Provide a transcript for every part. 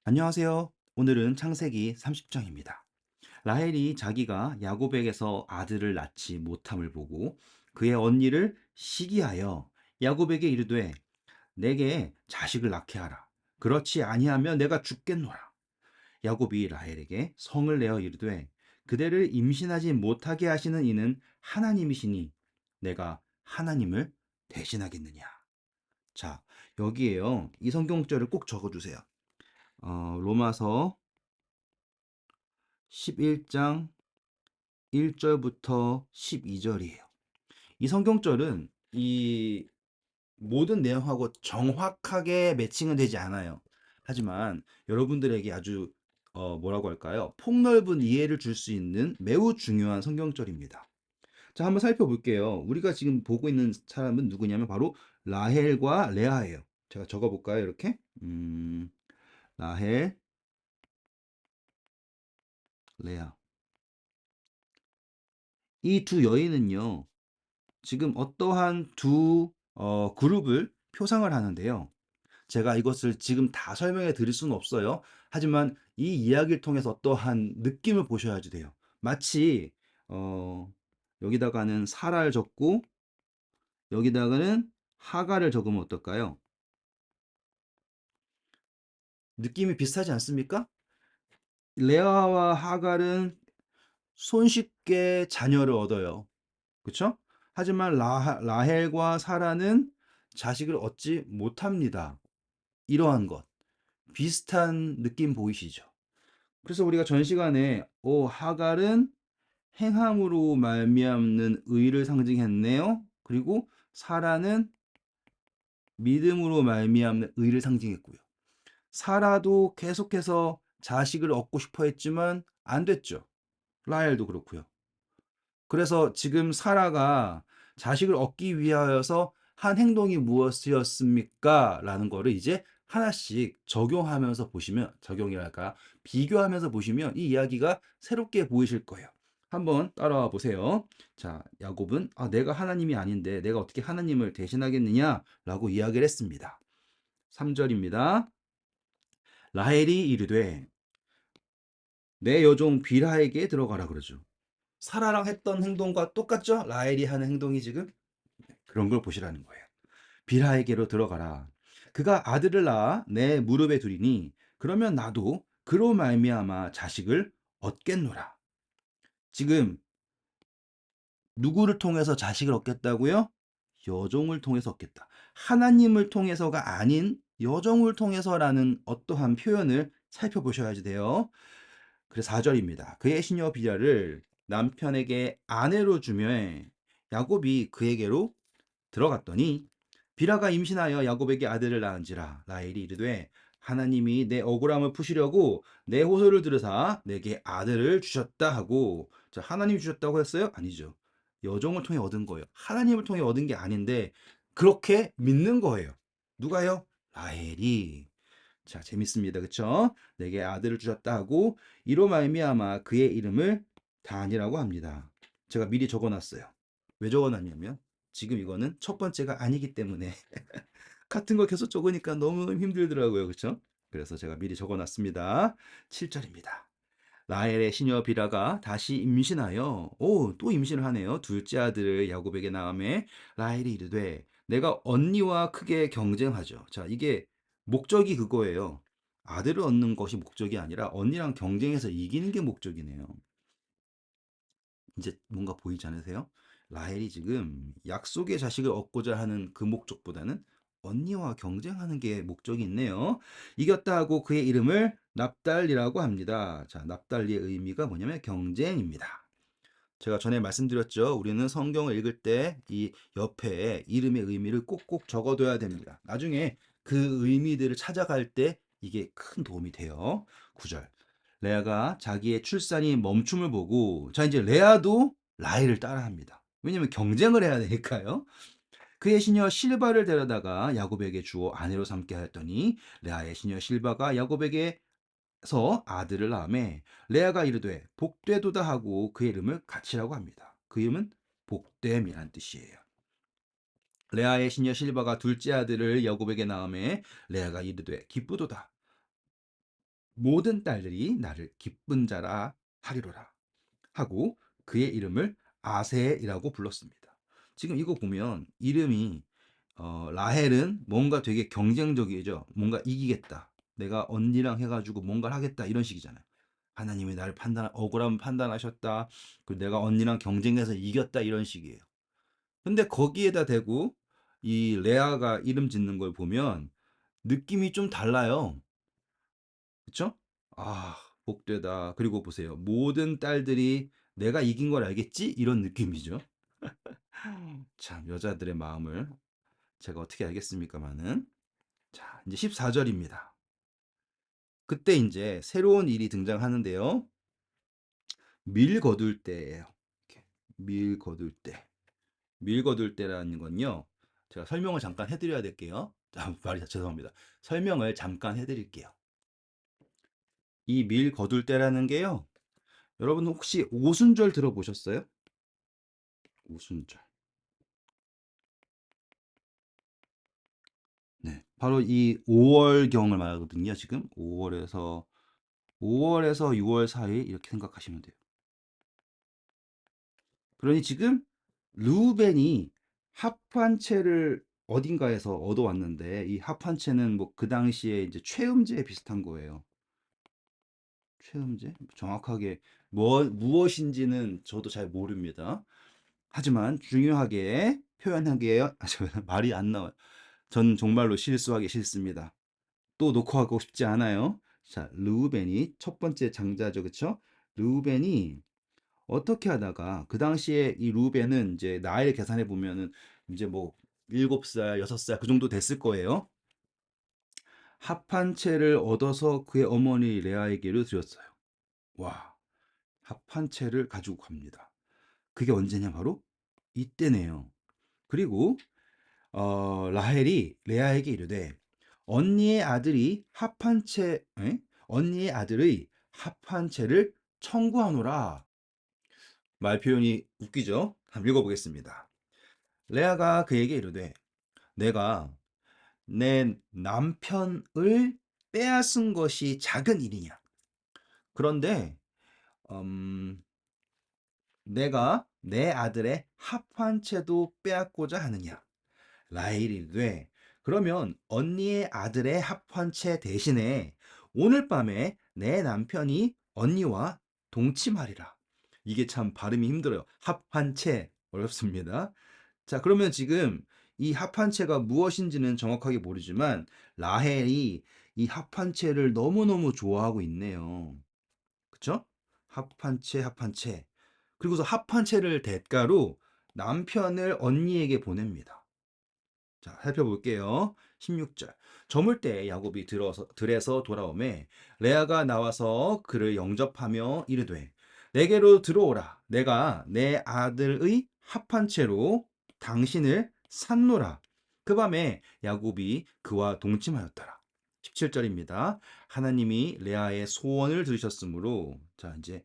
안녕하세요. 오늘은 창세기 30장입니다. 라헬이 자기가 야곱에게서 아들을 낳지 못함을 보고 그의 언니를 시기하여 야곱에게 이르되 내게 자식을 낳게 하라. 그렇지 아니하면 내가 죽겠노라. 야곱이 라헬에게 성을 내어 이르되 그대를 임신하지 못하게 하시는 이는 하나님이시니 내가 하나님을 대신하겠느냐. 자, 여기에요. 이 성경절을 꼭 적어주세요. 로마서 11장 1절부터 12절이에요. 이 성경절은 이 모든 내용하고 정확하게 매칭은 되지 않아요. 하지만 여러분들에게 아주 뭐라고 할까요? 폭넓은 이해를 줄 수 있는 매우 중요한 성경절입니다. 자, 한번 살펴볼게요. 우리가 지금 보고 있는 사람은 누구냐면 바로 라헬과 레아예요. 제가 적어볼까요? 이렇게 라헬, 레아. 이 두 여인은요. 지금 어떠한 두 그룹을 표상을 하는데요. 제가 이것을 지금 다 설명해 드릴 수는 없어요. 하지만 이 이야기를 통해서 어떠한 느낌을 보셔야지 돼요. 마치 어, 여기다가는 사라를 적고 여기다가는 하가를 적으면 어떨까요? 느낌이 비슷하지 않습니까? 레아와 하갈은 손쉽게 자녀를 얻어요. 그렇죠? 하지만 라헬과 사라는 자식을 얻지 못합니다. 이러한 것. 비슷한 느낌 보이시죠? 그래서 우리가 전 시간에 하갈은 행함으로 말미암는 의를 상징했네요. 그리고 사라는 믿음으로 말미암는 의를 상징했고요. 사라도 계속해서 자식을 얻고 싶어 했지만 안 됐죠. 라헬도 그렇고요. 그래서 지금 사라가 자식을 얻기 위하여서 한 행동이 무엇이었습니까? 라는 거를 이제 하나씩 적용하면서 보시면, 적용이랄까, 비교하면서 보시면 이 이야기가 새롭게 보이실 거예요. 한번 따라와 보세요. 자, 야곱은 내가 하나님이 아닌데 내가 어떻게 하나님을 대신하겠느냐? 라고 이야기를 했습니다. 3절입니다. 라헬이 이르되 내 여종 빌하에게 들어가라 그러죠. 사라랑 했던 행동과 똑같죠? 라헬이 하는 행동이 지금 그런 걸 보시라는 거예요. 빌하에게로 들어가라. 그가 아들을 낳아 내 무릎에 두리니 그러면 나도 그로 말미암아 자식을 얻겠노라. 지금 누구를 통해서 자식을 얻겠다고요? 여종을 통해서 얻겠다. 하나님을 통해서가 아닌 여종을 통해서라는 어떠한 표현을 살펴보셔야지 돼요. 그래서 4절입니다. 그의 시녀 비라를 남편에게 아내로 주며 야곱이 그에게로 들어갔더니 비라가 임신하여 야곱에게 아들을 낳은지라. 라헬이 이르되 하나님이 내 억울함을 푸시려고 내 호소를 들으사 내게 아들을 주셨다 하고, 자, 하나님이 주셨다고 했어요? 아니죠. 여종을 통해 얻은 거예요. 하나님을 통해 얻은 게 아닌데 그렇게 믿는 거예요. 누가요? 라헬이. 자, 재밌습니다. 그쵸? 내게 아들을 주셨다 하고 이로 말미암아 그의 이름을 단이라고 합니다. 제가 미리 적어놨어요. 왜 적어놨냐면 지금 이거는 첫 번째가 아니기 때문에 같은 거 계속 적으니까 너무 힘들더라고요. 그쵸? 그래서 제가 미리 적어놨습니다. 7절입니다. 라헬의 시녀 비라가 다시 임신하여 또 임신을 하네요. 둘째 아들을 야곱에게 낳음에 라헬이 이르되 내가 언니와 크게 경쟁하죠. 자, 이게 목적이 그거예요. 아들을 얻는 것이 목적이 아니라 언니랑 경쟁해서 이기는 게 목적이네요. 이제 뭔가 보이지 않으세요? 라헬이 지금 약속의 자식을 얻고자 하는 그 목적보다는 언니와 경쟁하는 게 목적이 있네요. 이겼다 하고 그의 이름을 납달리라고 합니다. 자, 납달리의 의미가 뭐냐면 경쟁입니다. 제가 전에 말씀드렸죠. 우리는 성경을 읽을 때 이 옆에 이름의 의미를 꼭꼭 적어둬야 됩니다. 나중에 그 의미들을 찾아갈 때 이게 큰 도움이 돼요. 9절. 레아가 자기의 출산이 멈춤을 보고, 자, 이제 레아도 라헬을 따라합니다. 왜냐면 경쟁을 해야 되니까요. 그의 시녀 실바를 데려다가 야곱에게 주어 아내로 삼게 하였더니 레아의 시녀 실바가 야곱에게서 아들을 낳음에 레아가 이르되 복되도다 하고 그의 이름을 같이라고 합니다. 그 이름은 복됨이란 뜻이에요. 레아의 시녀 실바가 둘째 아들을 야곱에게 낳음에 레아가 이르되 기쁘도다. 모든 딸들이 나를 기쁜 자라 하리로라 하고 그의 이름을 아셀이라고 불렀습니다. 지금 이거 보면 이름이 라헬은 뭔가 되게 경쟁적이죠. 뭔가 이기겠다. 내가 언니랑 해가지고 뭔가를 하겠다 이런 식이잖아요. 하나님이 나를 억울함 판단하셨다. 그리고 내가 언니랑 경쟁해서 이겼다 이런 식이에요. 근데 거기에다 대고 이 레아가 이름 짓는 걸 보면 느낌이 좀 달라요. 그쵸? 아, 복되다. 그리고 보세요. 모든 딸들이 내가 이긴 걸 알겠지? 이런 느낌이죠. 참, 여자들의 마음을 제가 어떻게 알겠습니까마는. 자, 이제 14절입니다. 그때 이제 새로운 일이 등장하는데요. 밀 거둘 때예요. 이렇게 밀 거둘 때. 밀 거둘 때라는 건요. 제가 설명을 잠깐 해드려야 될게요. 말이 죄송합니다. 설명을 잠깐 해드릴게요. 이 밀 거둘 때라는 게요. 여러분 혹시 오순절 들어보셨어요? 오순절. 네. 바로 이 5월경을 말하거든요. 지금 5월에서 6월 사이 이렇게 생각하시면 돼요. 그러니 지금 루벤이 합한 채를 어딘가에서 얻어왔는데 이 합한 채는 뭐 그 당시에 이제 최음제 비슷한 거예요. 최음제? 정확하게 무엇인지는 저도 잘 모릅니다. 하지만 중요하게 표현하기에 말이 안 나와요. 전 정말로 실수하기 싫습니다. 또 녹화하고 싶지 않아요. 자, 르우벤이 첫 번째 장자죠, 그쵸? 르우벤이 어떻게 하다가 그 당시에 이 르우벤은 이제 나이를 계산해 보면은 이제 뭐 7살, 6살 그 정도 됐을 거예요. 합한 채를 얻어서 그의 어머니 레아에게로 드렸어요. 와, 합한 채를 가지고 갑니다. 그게 언제냐 바로 이때네요. 그리고 라헬이 레아에게 이르되 언니의 아들이 합한 채 언니의 아들의 합한 채를 청구하노라. 말 표현이 웃기죠? 한번 읽어보겠습니다. 레아가 그에게 이르되 내가 내 남편을 빼앗은 것이 작은 일이냐? 그런데 음, 내가 내 아들의 합한 채도 빼앗고자 하느냐? 라헬이 이르되 그러면 언니의 아들의 합한채 대신에 오늘 밤에 내 남편이 언니와 동침하리라. 이게 참 발음이 힘들어요. 합한채 어렵습니다. 자, 그러면 지금 이 합한채가 무엇인지는 정확하게 모르지만 라헬이 이 합한채를 너무너무 좋아하고 있네요. 그쵸? 합한채, 합한채. 그리고서 합한채를 대가로 남편을 언니에게 보냅니다. 자, 살펴볼게요. 16절. 저물 때 야곱이 들에서 돌아오매 레아가 나와서 그를 영접하며 이르되 내게로 들어오라. 내가 내 아들의 합한 채로 당신을 샀노라. 그 밤에 야곱이 그와 동침하였더라. 17절입니다. 하나님이 레아의 소원을 들으셨으므로 자, 이제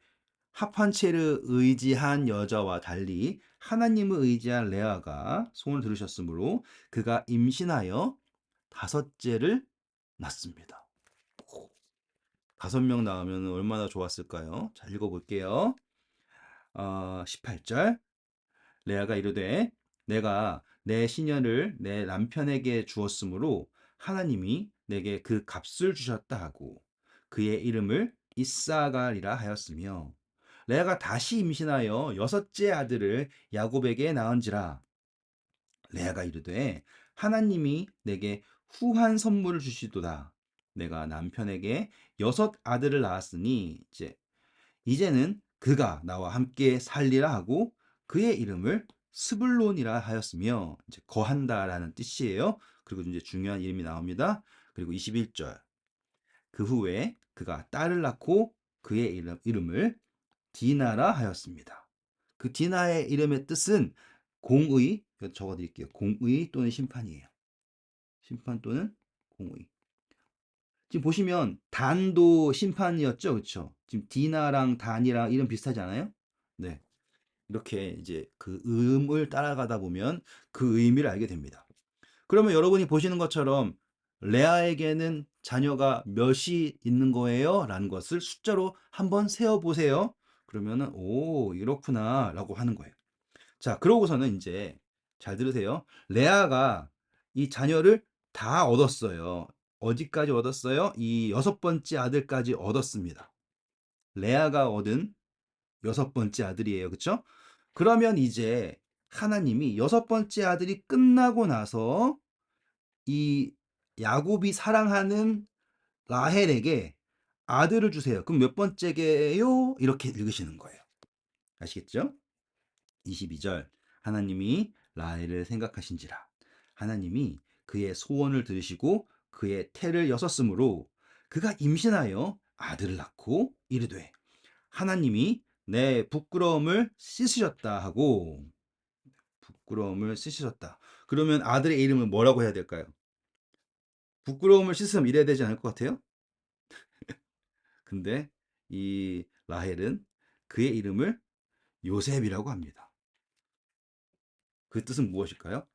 합한체를 의지한 여자와 달리 하나님을 의지한 레아가 소원을 들으셨으므로 그가 임신하여 다섯째를 낳습니다. 5명 낳으면 얼마나 좋았을까요? 자, 읽어볼게요. 18절. 레아가 이르되 내가 내 시녀를 내 남편에게 주었으므로 하나님이 내게 그 값을 주셨다 하고 그의 이름을 이사가리라 하였으며 레아가 다시 임신하여 6째 아들을 야곱에게 낳은지라 레아가 이르되 하나님이 내게 후한 선물을 주시도다 내가 남편에게 6 아들을 낳았으니 이제는 그가 나와 함께 살리라 하고 그의 이름을 스불론이라 하였으며 이제 거한다라는 뜻이에요. 그리고 이제 중요한 이름이 나옵니다. 그리고 21절. 그 후에 그가 딸을 낳고 그의 이름을 디나라 하였습니다. 그 디나의 이름의 뜻은 공의, 적어 드릴게요. 공의 또는 심판이에요. 심판 또는 공의. 지금 보시면 단도 심판이었죠, 그렇죠? 지금 디나랑 단이랑 이름 비슷하지 않아요? 네, 이렇게 이제 그 음을 따라가다 보면 그 의미를 알게 됩니다. 그러면 여러분이 보시는 것처럼 레아에게는 자녀가 몇이 있는 거예요? 라는 것을 숫자로 한번 세어보세요. 그러면은, 오, 이렇구나. 라고 하는 거예요. 자, 그러고서는 이제, 잘 들으세요. 레아가 이 자녀를 다 얻었어요. 어디까지 얻었어요? 이 여섯 번째 아들까지 얻었습니다. 레아가 얻은 여섯 번째 아들이에요. 그쵸? 그러면 이제 하나님이 여섯 번째 아들이 끝나고 나서 이 야곱이 사랑하는 라헬에게 아들을 주세요. 그럼 몇 번째게요? 이렇게 읽으시는 거예요. 아시겠죠? 22절. 하나님이 라헬을 생각하신지라. 하나님이 그의 소원을 들으시고 그의 태를 여섰으므로 그가 임신하여 아들을 낳고 이르되 하나님이 내 부끄러움을 씻으셨다 하고 부끄러움을 씻으셨다. 그러면 아들의 이름은 뭐라고 해야 될까요? 부끄러움을 씻으면 이래야 되지 않을 것 같아요? 근데 이 라헬은 그의 이름을 요셉이라고 합니다. 그 뜻은 무엇일까요?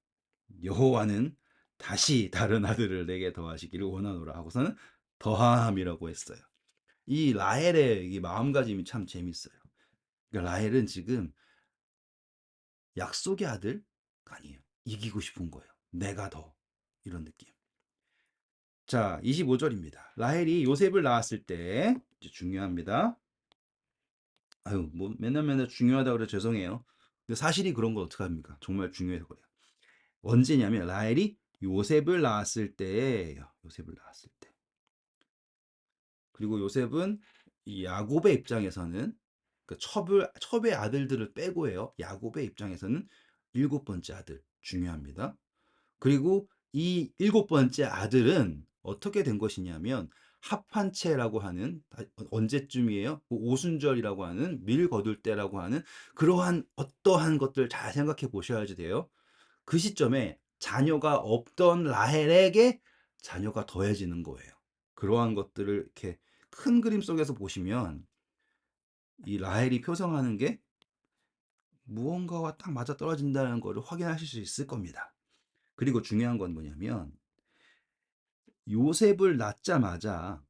여호와는 다시 다른 아들을 내게 더하시기를 원하노라 하고서는 더함이라고 했어요. 이 라헬의 이 마음가짐이 참 재밌어요. 그러니까 라헬은 지금 약속의 아들 아니에요. 이기고 싶은 거예요. 내가 더 이런 느낌. 자, 25절입니다. 라헬이 요셉을 낳았을 때 이제 중요합니다. 아유, 뭐 맨날 맨날 중요하다고 그래 죄송해요. 근데 사실이 그런 거 어떡합니까? 정말 중요해서 그래요. 언제냐면 라헬이 요셉을 낳았을 때예요. 요셉을 낳았을 때. 그리고 요셉은 이 야곱의 입장에서는 그 첩의 아들들을 빼고예요. 야곱의 입장에서는 일곱 번째 아들 중요합니다. 그리고 이 일곱 번째 아들은 어떻게 된 것이냐면 합한채라고 하는 언제쯤이에요? 그 오순절이라고 하는 밀 거둘 때라고 하는 그러한 어떠한 것들 잘 생각해 보셔야지 돼요. 그 시점에 자녀가 없던 라헬에게 자녀가 더해지는 거예요. 그러한 것들을 이렇게 큰 그림 속에서 보시면 이 라헬이 표성하는 게 무언가와 딱 맞아 떨어진다는 것을 확인하실 수 있을 겁니다. 그리고 중요한 건 뭐냐면 요셉을 낳자마자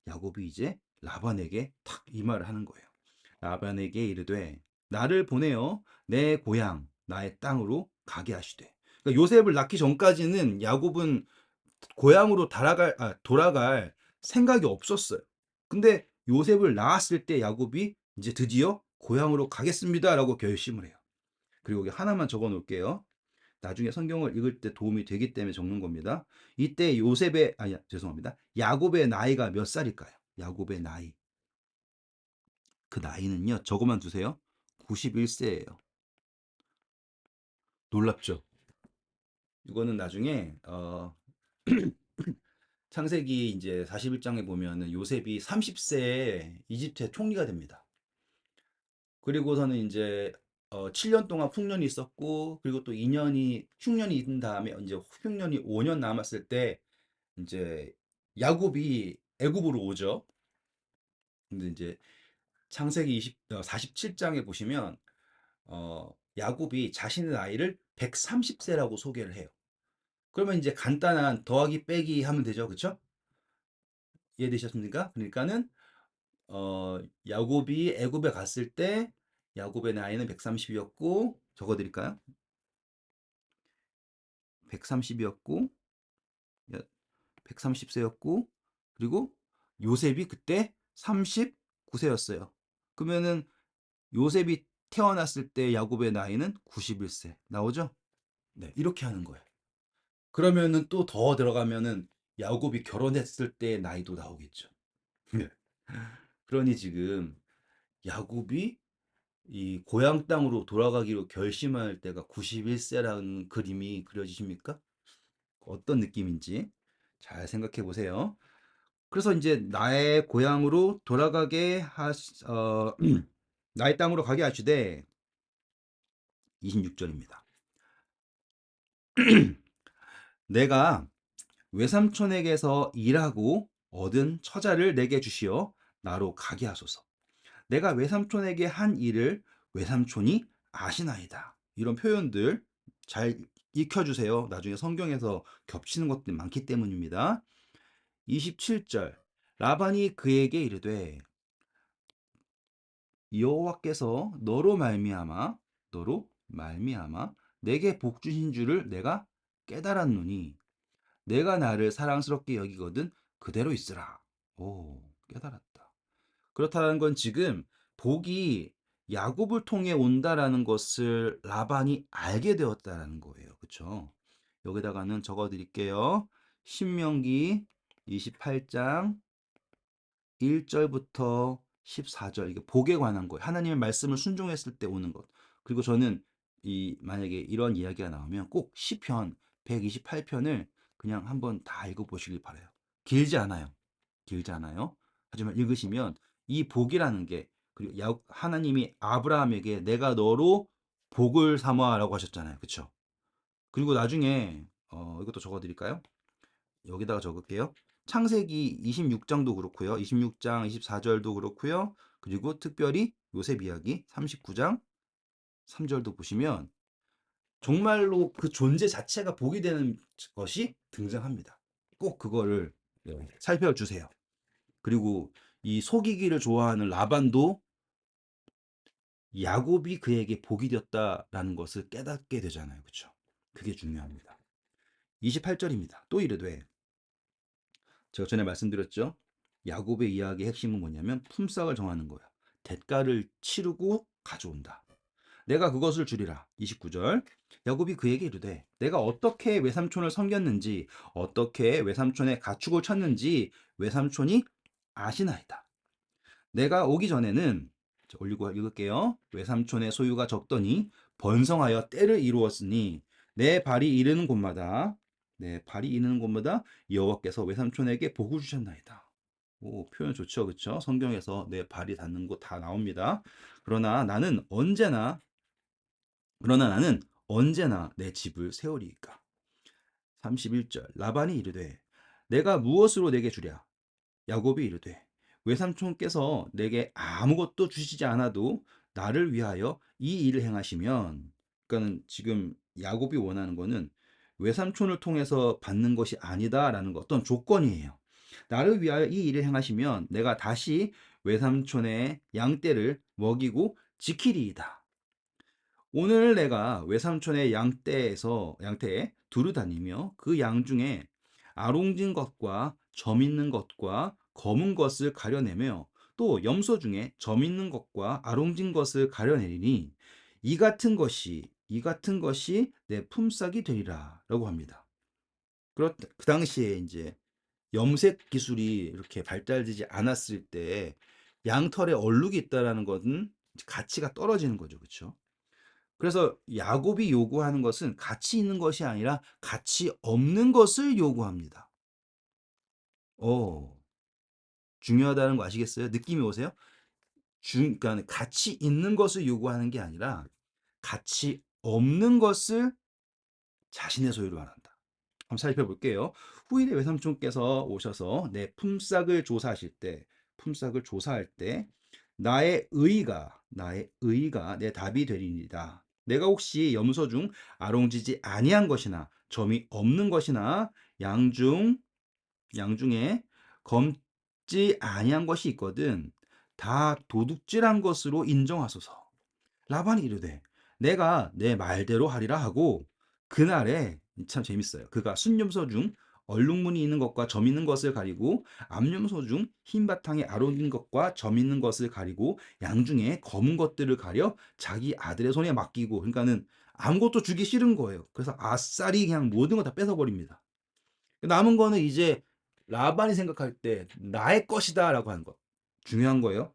야곱이 이제 라반에게 탁 이 말을 하는 거예요. 라반에게 이르되 나를 보내어 내 고향 나의 땅으로 가게 하시되. 그러니까 요셉을 낳기 전까지는 야곱은 고향으로 돌아갈 생각이 없었어요. 근데 요셉을 낳았을 때 야곱이 이제 드디어 고향으로 가겠습니다라고 결심을 해요. 그리고 여기 하나만 적어 놓을게요. 나중에 성경을 읽을 때 도움이 되기 때문에 적는 겁니다. 이때 죄송합니다. 야곱의 나이가 몇 살일까요? 야곱의 나이. 그 나이는요, 적어만 두세요. 91세예요. 놀랍죠? 이거는 나중에, 창세기 이제 41장에 보면은 요셉이 30세에 이집트의 총리가 됩니다. 그리고서는 이제 7년 동안 풍년이 있었고, 그리고 또 흉년이 있은 다음에 이제 흉년이 5년 남았을 때 이제 야곱이 애굽으로 오죠. 근데 이제 창세기 47장에 보시면 야곱이 자신의 나이를 130세라고 소개를 해요. 그러면 이제 간단한 더하기 빼기 하면 되죠. 그쵸? 이해되셨습니까? 그러니까는 야곱이 애굽에 갔을 때 야곱의 나이는 130이었고 적어 드릴까요? 130이었고 130세였고 그리고 요셉이 그때 39세였어요. 그러면은 요셉이 태어났을 때 야곱의 나이는 91세. 나오죠? 네, 이렇게 하는 거예요. 그러면은 또 더 들어가면은 야곱이 결혼했을 때 나이도 나오겠죠. 네. 그러니 지금 야곱이 이 고향 땅으로 돌아가기로 결심할 때가 91세라는 그림이 그려지십니까? 어떤 느낌인지 잘 생각해 보세요. 그래서 이제 나의 고향으로 나의 땅으로 가게 하시되 26절입니다. 내가 외삼촌에게서 일하고 얻은 처자를 내게 주시어 나로 가게 하소서. 내가 외삼촌에게 한 일을 외삼촌이 아시나이다. 이런 표현들 잘 익혀주세요. 나중에 성경에서 겹치는 것들이 많기 때문입니다. 27절 라반이 그에게 이르되 여호와께서 너로 말미암아 내게 복 주신 줄을 내가 깨달았노니 내가 나를 사랑스럽게 여기거든 그대로 있으라. 오, 깨달았다. 그렇다는 건 지금 복이 야곱을 통해 온다라는 것을 라반이 알게 되었다라는 거예요. 그렇죠? 여기다가는 적어 드릴게요. 신명기 28장 1절부터 14절 이게 복에 관한 거예요. 하나님의 말씀을 순종했을 때 오는 것. 그리고 저는 만약에 이런 이야기가 나오면 꼭 시편 128편을 그냥 한번 다 읽어 보시길 바라요. 길지 않아요. 길지 않아요. 하지만 읽으시면 이 복이라는 게 그리고 하나님이 아브라함에게 내가 너로 복을 삼아라고 하셨잖아요. 그렇죠? 그리고 나중에 이것도 적어 드릴까요? 여기다가 적을게요. 창세기 26장도 그렇고요. 26장 24절도 그렇고요. 그리고 특별히 요셉 이야기 39장 3절도 보시면 정말로 그 존재 자체가 복이 되는 것이 등장합니다. 꼭 그거를 살펴주세요. 그리고 이 속이기를 좋아하는 라반도 야곱이 그에게 복이 되었다라는 것을 깨닫게 되잖아요. 그렇죠? 그게 중요합니다. 28절입니다. 또 이르되 제가 전에 말씀드렸죠. 야곱의 이야기의 핵심은 뭐냐면 품삯을 정하는 거야. 대가를 치르고 가져온다. 내가 그것을 주리라. 29절. 야곱이 그에게 이르되 내가 어떻게 외삼촌을 섬겼는지 어떻게 외삼촌의 가축을 쳤는지 외삼촌이 아시나이다. 내가 오기 전에는 올리고 읽을게요. 외삼촌의 소유가 적더니 번성하여 때를 이루었으니 내 발이 이르는 곳마다 여호와께서 외삼촌에게 복을 주셨나이다. 오, 표현 좋죠, 그렇죠? 성경에서 내 발이 닿는 곳 다 나옵니다. 그러나 나는 언제나 내 집을 세우리이까. 31절 라반이 이르되 내가 무엇으로 내게 주랴? 야곱이 이르되 외삼촌께서 내게 아무것도 주시지 않아도 나를 위하여 이 일을 행하시면 그러니까는 지금 야곱이 원하는 거는 외삼촌을 통해서 받는 것이 아니다라는 거 어떤 조건이에요. 나를 위하여 이 일을 행하시면 내가 다시 외삼촌의 양떼를 먹이고 지키리이다. 오늘 내가 외삼촌의 양떼에 두루 다니며 그 양 중에 아롱진 것과 점 있는 것과 검은 것을 가려내며 또 염소 중에 점 있는 것과 아롱진 것을 가려내리니 이 같은 것이 내 품삯이 되리라라고 합니다. 그 당시에 이제 염색 기술이 이렇게 발달되지 않았을 때 양털에 얼룩이 있다라는 것은 가치가 떨어지는 거죠. 그렇죠? 그래서 야곱이 요구하는 것은 가치 있는 것이 아니라 가치 없는 것을 요구합니다. 어, 중요하다는 거 아시겠어요? 느낌이 오세요? 그러니까 가치 있는 것을 요구하는 게 아니라 가치 없는 것을 자신의 소유로 말한다. 한번 살펴볼게요. 후일에 외삼촌께서 오셔서 내 품삯을 조사할 때 나의 의가 내 답이 되리이다. 내가 혹시 염소 중 아롱지지 아니한 것이나 점이 없는 것이나 양 중에 검지 아니한 것이 있거든 다 도둑질한 것으로 인정하소서. 라반이 이르되 내가 내 말대로 하리라 하고 그날에 참 재밌어요. 그가 순염소 중 얼룩무늬 있는 것과 점 있는 것을 가리고 암염소 중 흰 바탕에 아롱인 것과 점 있는 것을 가리고 양 중에 검은 것들을 가려 자기 아들의 손에 맡기고 그러니까는 아무것도 주기 싫은 거예요. 그래서 아싸리 그냥 모든 거 다 뺏어버립니다. 남은 거는 이제 라반이 생각할 때 나의 것이다라고 하는 거. 중요한 거예요.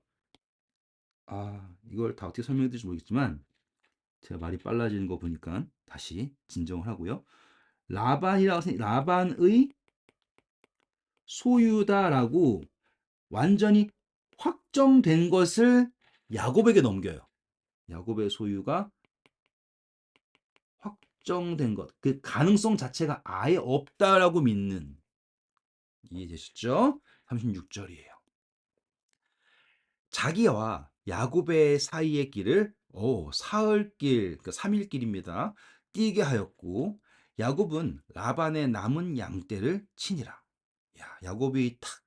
이걸 다 어떻게 설명해드릴지 모르겠지만 제가 말이 빨라지는 거 보니까 다시 진정을 하고요. 라반의 소유다라고 완전히 확정된 것을 야곱에게 넘겨요. 야곱의 소유가 확정된 것, 그 가능성 자체가 아예 없다라고 믿는 이해되셨죠? 36절이에요. 자기와 야곱의 사이의 길을 사흘길, 그러니까 3일길입니다. 뛰게 하였고 야곱은 라반의 남은 양떼를 치니라. 야, 야곱이 탁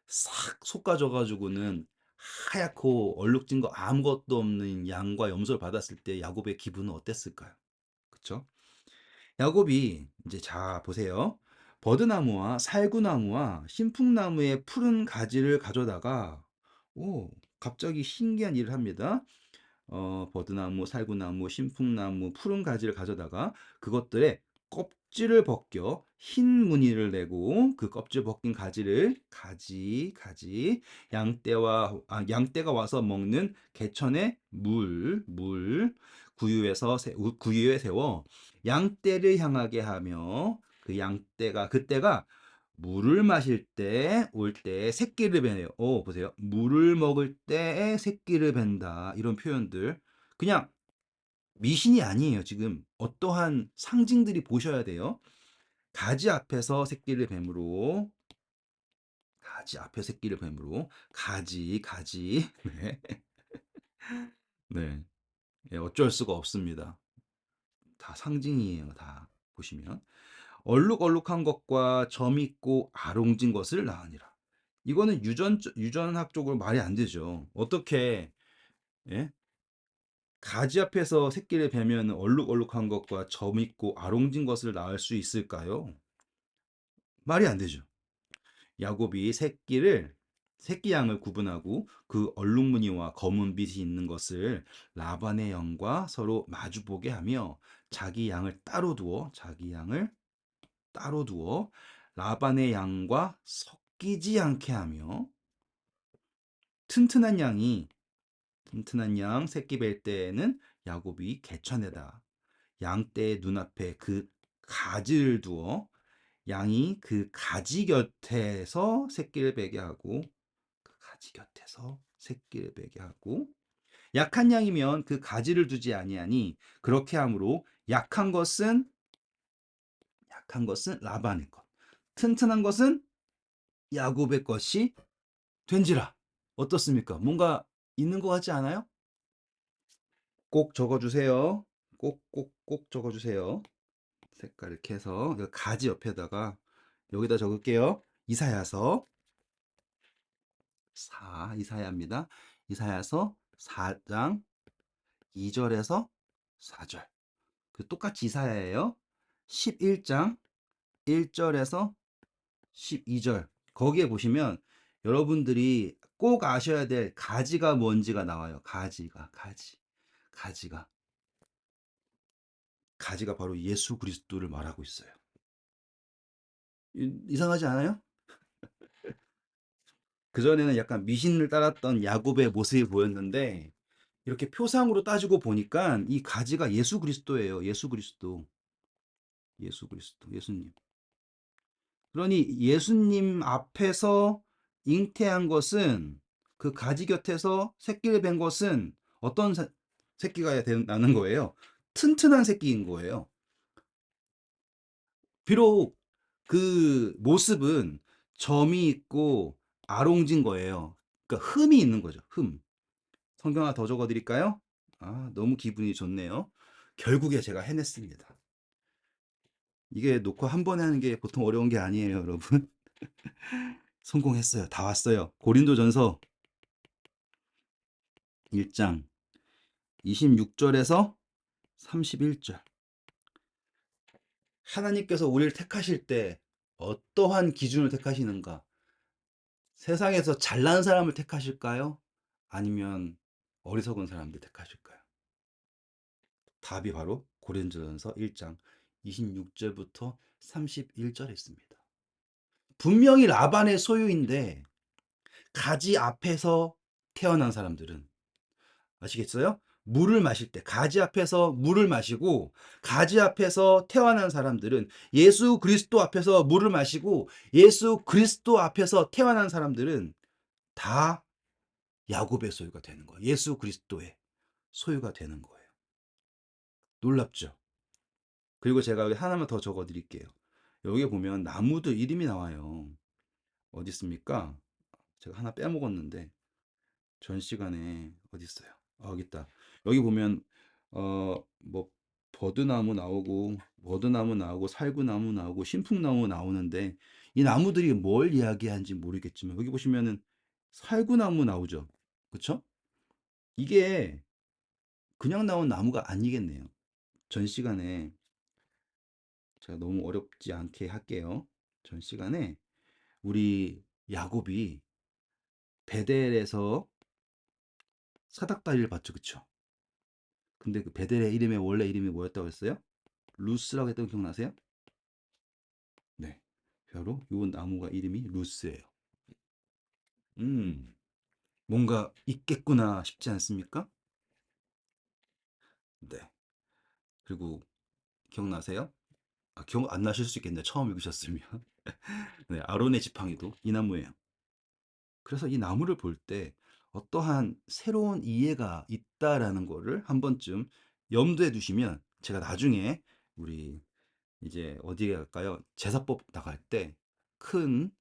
싹 솎아져 가지고는 하얗고 얼룩진 거 아무것도 없는 양과 염소를 받았을 때 야곱의 기분은 어땠을까요? 그쵸? 야곱이 이제 자 보세요. 버드나무와 살구나무와 신풍나무의 푸른 가지를 가져다가 오, 갑자기 신기한 일을 합니다. 버드나무, 살구나무, 신풍나무, 푸른 가지를 가져다가 그것들의 껍질을 벗겨 흰 무늬를 내고 그 껍질 벗긴 가지 양떼가 와서 먹는 개천의 물 구유에 세워 양떼를 향하게 하며 그 양떼가 그때가 물을 마실 때 올 때 새끼를 베네요. 보세요. 물을 먹을 때 새끼를 벤다. 이런 표현들. 그냥 미신이 아니에요. 지금 어떠한 상징들이 보셔야 돼요. 가지 앞에서 새끼를 뱀으로 가지 앞에 새끼를 뱀으로 가지 네. 네. 예, 어쩔 수가 없습니다. 다 상징이에요. 다 보시면 얼룩얼룩한 것과 점 있고 아롱진 것을 낳으니라. 이거는 유전학적으로 말이 안 되죠. 어떻게 예? 가지 앞에서 새끼를 베면 얼룩얼룩한 것과 점 있고 아롱진 것을 낳을 수 있을까요? 말이 안 되죠. 야곱이 새끼 양을 구분하고 그 얼룩무늬와 검은 빛이 있는 것을 라반의 양과 서로 마주보게 하며 자기 양을 따로 두어 라반의 양과 섞이지 않게 하며 튼튼한 양이 튼튼한 양 새끼 뵐 때에는 야곱이 개천에다 양떼의 눈앞에 그 가지를 두어 양이 그 가지 곁에서 새끼를 베게 하고 그 가지 곁에서 새끼를 베게 하고 약한 양이면 그 가지를 두지 아니하니 그렇게 함으로 약한 것은 라반의 것 튼튼한 것은 야곱의 것이 된지라. 어떻습니까? 뭔가 있는 것 같지 않아요? 꼭 적어주세요. 꼭 적어주세요. 색깔 이렇게 해서 가지 옆에다가 여기다 적을게요. 이사야서 이사야입니다. 이사야서 4장 2절에서 4절. 똑같이 이사야예요. 11장 1절에서 12절. 거기에 보시면 여러분들이 꼭 아셔야 될 가지가 뭔지가 나와요. 가지가. 가지가 바로 예수 그리스도를 말하고 있어요. 이상하지 않아요? 그전에는 약간 미신을 따랐던 야곱의 모습이 보였는데 이렇게 표상으로 따지고 보니까 이 가지가 예수 그리스도예요. 예수님. 그러니 예수님 앞에서 잉태한 것은 그 가지 곁에서 새끼를 뵌 것은 어떤 새끼가 나는 거예요? 튼튼한 새끼인 거예요. 비록 그 모습은 점이 있고 아롱진 거예요. 그러니까 흠이 있는 거죠. 흠. 성경 하나 더 적어 드릴까요? 너무 기분이 좋네요. 결국에 제가 해냈습니다. 이게 녹화 한 번에 하는 게 보통 어려운 게 아니에요, 여러분. 성공했어요. 다 왔어요. 고린도전서 1장 26절에서 31절. 하나님께서 우리를 택하실 때 어떠한 기준을 택하시는가? 세상에서 잘난 사람을 택하실까요? 아니면 어리석은 사람들 택하실까요? 답이 바로 고린도전서 1장 26절부터 31절에 있습니다. 분명히 라반의 소유인데 가지 앞에서 태어난 사람들은 아시겠어요? 물을 마실 때 가지 앞에서 물을 마시고 가지 앞에서 태어난 사람들은 예수 그리스도 앞에서 물을 마시고 예수 그리스도 앞에서 태어난 사람들은 다 야곱의 소유가 되는 거예요. 예수 그리스도의 소유가 되는 거예요. 놀랍죠? 그리고 제가 여기 하나만 더 적어 드릴게요. 여기 보면 나무들 이름이 나와요. 어디 있습니까? 제가 하나 빼먹었는데 전 시간에 어디 있어요? 여기 있다. 여기 보면 뭐 버드나무 나오고 살구나무 나오고 신풍나무 나오는데 이 나무들이 뭘 이야기하는지 모르겠지만 여기 보시면은 살구나무 나오죠. 그쵸? 이게 그냥 나온 나무가 아니겠네요. 전 시간에 제가 너무 어렵지 않게 할게요. 전 시간에 우리 야곱이 베델에서 사닥다리를 봤죠. 그쵸? 근데 그 베델의 이름의 원래 이름이 뭐였다고 했어요? 루스라고 했던 거 기억나세요? 네. 바로 요 나무가 이름이 루스예요. 음, 뭔가 있겠구나 싶지 않습니까? 네. 그리고 기억나세요? 아, 기억 안 나실 수 있겠네요. 처음 읽으셨으면. 네, 아론의 지팡이도 이 나무예요. 그래서 이 나무를 볼 때 어떠한 새로운 이해가 있다라는 거를 한 번쯤 염두에 두시면 제가 나중에 우리 이제 어디에 갈까요? 제사법 나갈 때 큰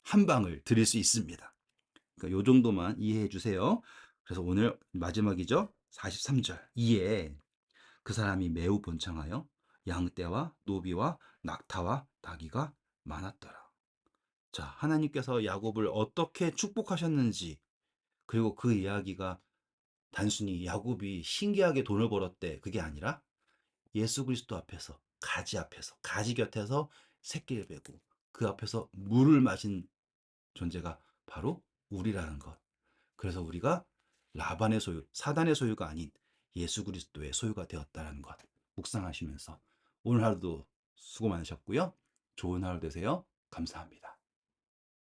한방을 드릴 수 있습니다. 그러니까 요 정도만 이해해 주세요. 그래서 오늘 마지막이죠. 43절. 이에 그 사람이 매우 번창하여 양떼와 노비와 낙타와 나귀가 많았더라. 자, 하나님께서 야곱을 어떻게 축복하셨는지, 그리고 그 이야기가 단순히 야곱이 신기하게 돈을 벌었대. 그게 아니라 예수 그리스도 앞에서, 가지 앞에서, 가지 곁에서 새끼를 베고 그 앞에서 물을 마신 존재가 바로 우리라는 것. 그래서 우리가 라반의 소유, 사단의 소유가 아닌 예수 그리스도의 소유가 되었다는 것. 묵상하시면서 오늘 하루도 수고 많으셨고요. 좋은 하루 되세요. 감사합니다.